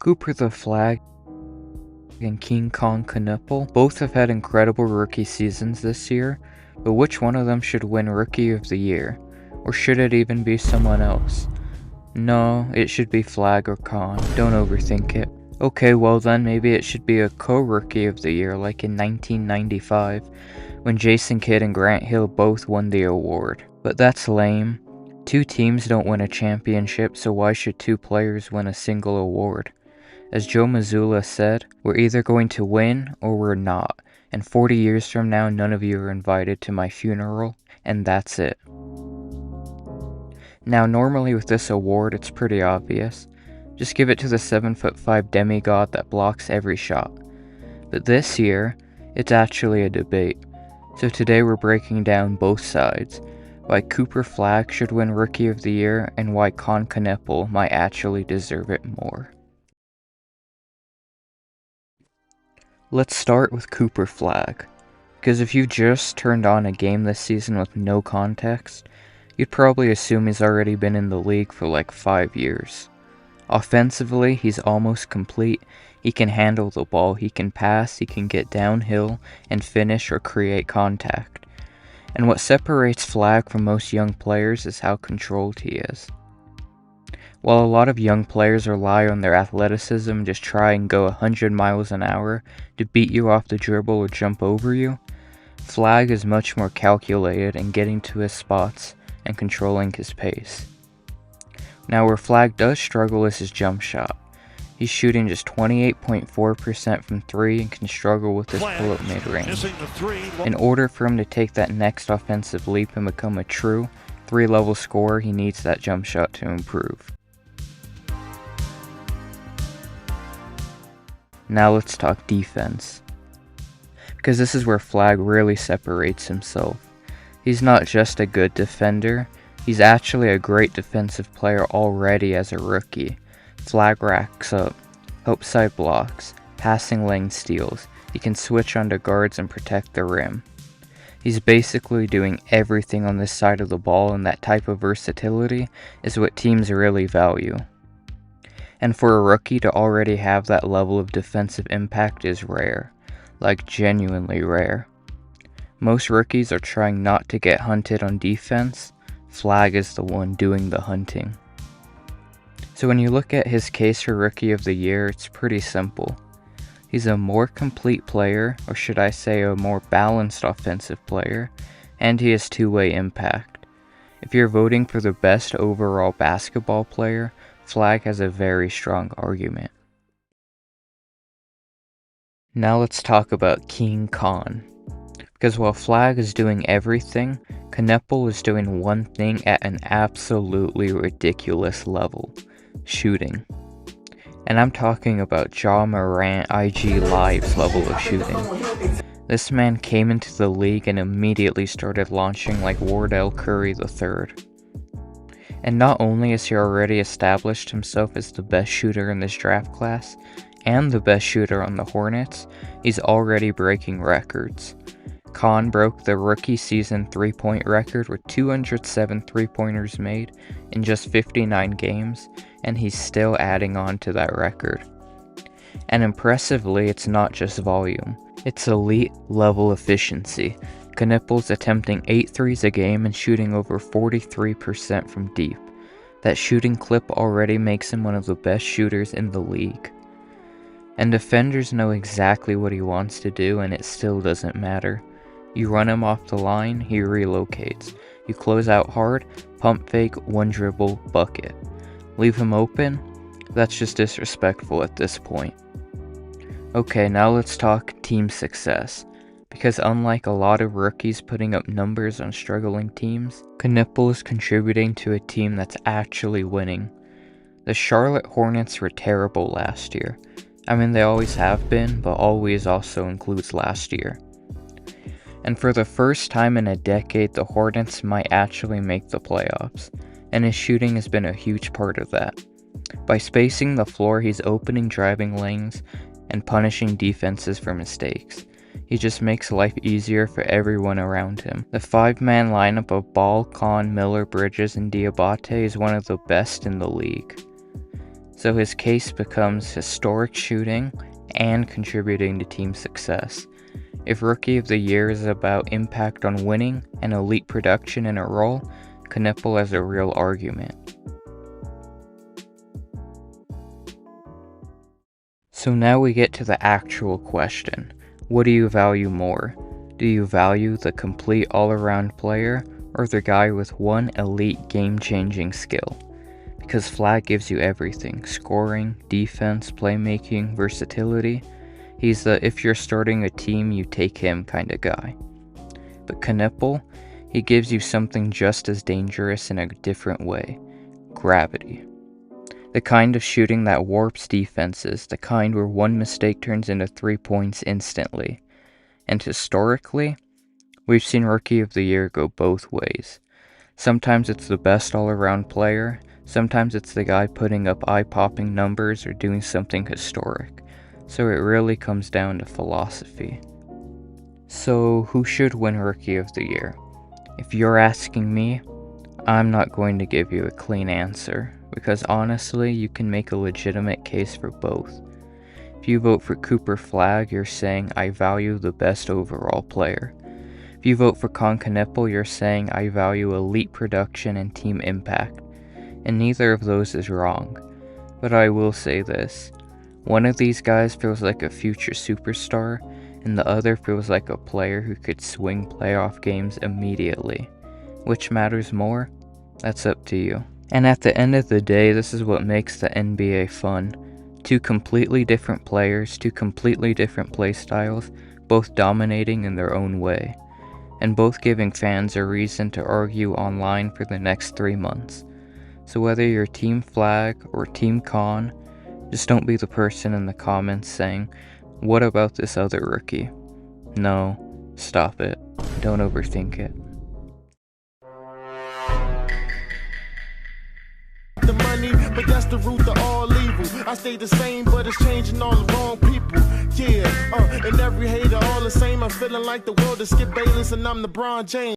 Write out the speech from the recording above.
Cooper the Flagg and Kon Knueppel both have had incredible rookie seasons this year, but which one of them should win Rookie of the Year? Or should it even be someone else? No, it should be Flagg or Kon, don't overthink it. Okay, well then maybe it should be a co-Rookie of the Year like in 1995, when Jason Kidd and Grant Hill both won the award. But that's lame. Two teams don't win a championship, so why should two players win a single award? As Joe Mazzulla said, we're either going to win or we're not, and 40 years from now none of you are invited to my funeral, and that's it. Now normally with this award it's pretty obvious. Just give it to the 7'5" demigod that blocks every shot. But this year, it's actually a debate. So today we're breaking down both sides. Why Cooper Flagg should win Rookie of the Year and why Kon Knueppel might actually deserve it more. Let's start with Cooper Flagg, because if you just turned on a game this season with no context, you'd probably assume he's already been in the league for like 5 years. Offensively, he's almost complete. He can handle the ball, he can pass, he can get downhill and finish or create contact. And what separates Flagg from most young players is how controlled he is. While a lot of young players rely on their athleticism and just try and go 100 miles an hour to beat you off the dribble or jump over you, Flagg is much more calculated in getting to his spots and controlling his pace. Now where Flagg does struggle is his jump shot. He's shooting just 28.4% from 3 and can struggle with his pull-up mid-range. In order for him to take that next offensive leap and become a true 3-level scorer, he needs that jump shot to improve. Now let's talk defense, because this is where Flagg really separates himself. He's not just a good defender, he's actually a great defensive player already as a rookie. Flagg racks up, help side blocks, passing lane steals, he can switch onto guards and protect the rim. He's basically doing everything on this side of the ball, and that type of versatility is what teams really value. And for a rookie to already have that level of defensive impact is rare, like genuinely rare. Most rookies are trying not to get hunted on defense. Flagg is the one doing the hunting. So when you look at his case for Rookie of the Year, it's pretty simple. He's a more complete player, or should I say a more balanced offensive player, and he has two-way impact. If you're voting for the best overall basketball player, Flagg has a very strong argument. Now let's talk about King Kon. Because while Flagg is doing everything, Knueppel is doing one thing at an absolutely ridiculous level: shooting. And I'm talking about Ja Morant IG Live's level of shooting. This man came into the league and immediately started launching like Wardell Curry III. And not only has he already established himself as the best shooter in this draft class, and the best shooter on the Hornets, he's already breaking records. Kon broke the rookie season 3-point record with 207 3-pointers made in just 59 games, and he's still adding on to that record. And impressively, it's not just volume, it's elite level efficiency. Knueppel's attempting 8 threes a game and shooting over 43% from deep. That shooting clip already makes him one of the best shooters in the league. And defenders know exactly what he wants to do, and it still doesn't matter. You run him off the line, he relocates. You close out hard, pump fake, one dribble, bucket. Leave him open? That's just disrespectful at this point. Okay, now let's talk team success. Because unlike a lot of rookies putting up numbers on struggling teams, Knueppel is contributing to a team that's actually winning. The Charlotte Hornets were terrible last year. I mean, they always have been, but always also includes last year. And for the first time in a decade, the Hornets might actually make the playoffs, and his shooting has been a huge part of that. By spacing the floor, he's opening driving lanes and punishing defenses for mistakes. He just makes life easier for everyone around him. The 5-man lineup of Ball, Kon, Miller, Bridges, and Diabate is one of the best in the league. So his case becomes historic shooting and contributing to team success. If Rookie of the Year is about impact on winning and elite production in a role, Kon Knueppel has a real argument. So now we get to the actual question. What do you value more? Do you value the complete all-around player or the guy with one elite game-changing skill? Because Flagg gives you everything: scoring, defense, playmaking, versatility. He's the if you're starting a team, you take him kind of guy. But Kon Knueppel, he gives you something just as dangerous in a different way: gravity. The kind of shooting that warps defenses, the kind where one mistake turns into 3 points instantly. And historically, we've seen Rookie of the Year go both ways. Sometimes it's the best all-around player, sometimes it's the guy putting up eye-popping numbers or doing something historic. So it really comes down to philosophy. So who should win Rookie of the Year? If you're asking me, I'm not going to give you a clean answer, because honestly, you can make a legitimate case for both. If you vote for Cooper Flagg, you're saying, I value the best overall player. If you vote for Kon Knueppel, you're saying, I value elite production and team impact. And neither of those is wrong. But I will say this: one of these guys feels like a future superstar, and the other feels like a player who could swing playoff games immediately. Which matters more? That's up to you. And at the end of the day, this is what makes the NBA fun. Two completely different players, two completely different play styles, both dominating in their own way, and both giving fans a reason to argue online for the next 3 months. So whether you're Team Flagg or Team Kon, just don't be the person in the comments saying, what about this other rookie? No, stop it. Don't overthink it. The money, but that's the root of all evil. I stay the same, but it's changing all the wrong people. Yeah, and every hater all the same. I'm feeling like the world is Skip Bayless and I'm LeBron James.